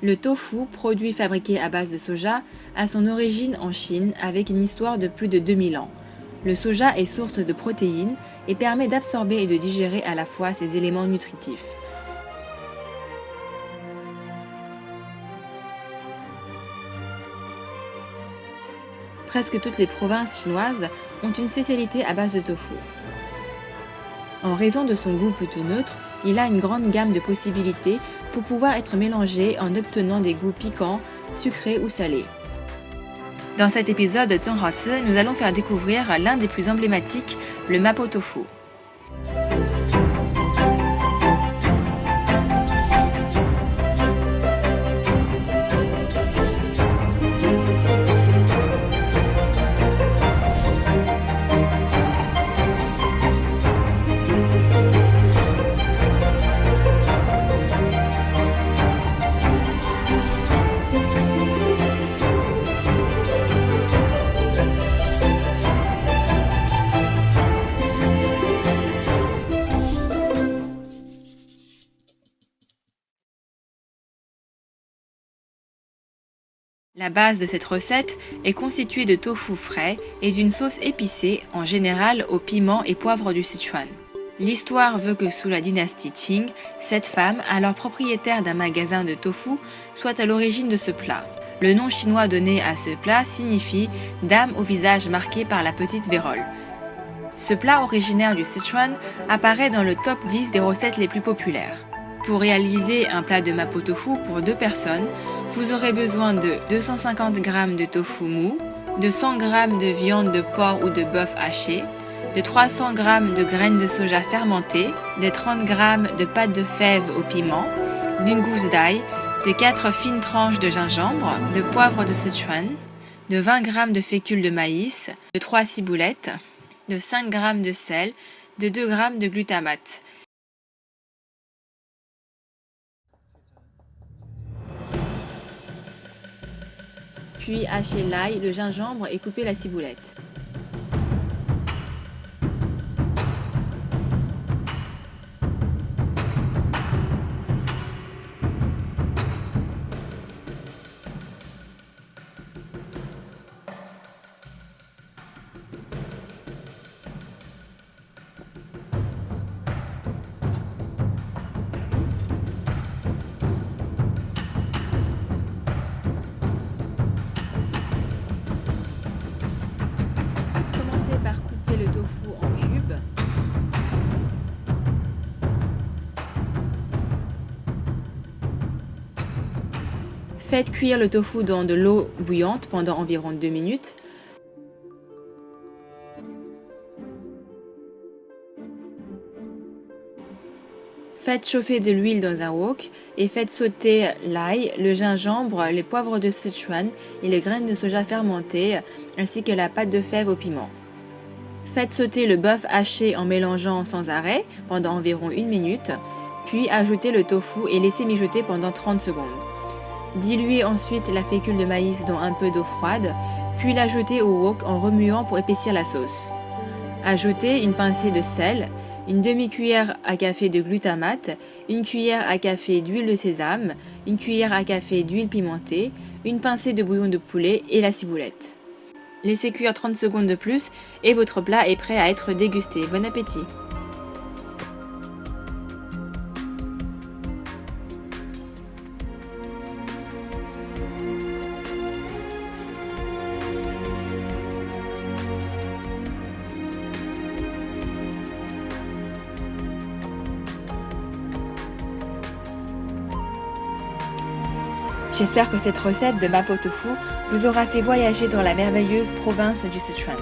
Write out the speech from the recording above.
Le tofu, produit fabriqué à base de soja, a son origine en Chine avec une histoire de plus de 2000 ans. Le soja est source de protéines et permet d'absorber et de digérer à la fois ces éléments nutritifs. Presque toutes les provinces chinoises ont une spécialité à base de tofu. En raison de son goût plutôt neutre, il a une grande gamme de possibilités pour pouvoir être mélangé en obtenant des goûts piquants, sucrés ou salés. Dans cet épisode de Zhonghaozi, nous allons faire découvrir l'un des plus emblématiques, le mapo tofu. La base de cette recette est constituée de tofu frais et d'une sauce épicée, en général au piment et poivre du Sichuan. L'histoire veut que sous la dynastie Qing, cette femme, alors propriétaire d'un magasin de tofu, soit à l'origine de ce plat. Le nom chinois donné à ce plat signifie « dame au visage marqué par la petite vérole ». Ce plat originaire du Sichuan apparaît dans le top 10 des recettes les plus populaires. Pour réaliser un plat de mapo tofu pour 2 personnes, vous aurez besoin de 250 g de tofu mou, de 100 g de viande de porc ou de bœuf haché, de 300 g de graines de soja fermentées, de 30 g de pâte de fèves au piment, d'une gousse d'ail, de 4 fines tranches de gingembre, de poivre de Sichuan, de 20 g de fécule de maïs, de 3 ciboulettes, de 5 g de sel, de 2 g de glutamate. Puis hachez l'ail, le gingembre et coupez la ciboulette. Par couper le tofu en cubes. Faites cuire le tofu dans de l'eau bouillante pendant environ 2 minutes. Faites chauffer de l'huile dans un wok et faites sauter l'ail, le gingembre, les poivres de Sichuan et les graines de soja fermentées, ainsi que la pâte de fèves au piment. Faites sauter le bœuf haché en mélangeant sans arrêt pendant environ 1 minute, puis ajoutez le tofu et laissez mijoter pendant 30 secondes. Diluez ensuite la fécule de maïs dans un peu d'eau froide, puis l'ajoutez au wok en remuant pour épaissir la sauce. Ajoutez une pincée de sel, une demi-cuillère à café de glutamate, une cuillère à café d'huile de sésame, une cuillère à café d'huile pimentée, une pincée de bouillon de poulet et la ciboulette. Laissez cuire 30 secondes de plus et votre plat est prêt à être dégusté. Bon appétit! J'espère que cette recette de mapo tofu vous aura fait voyager dans la merveilleuse province du Sichuan.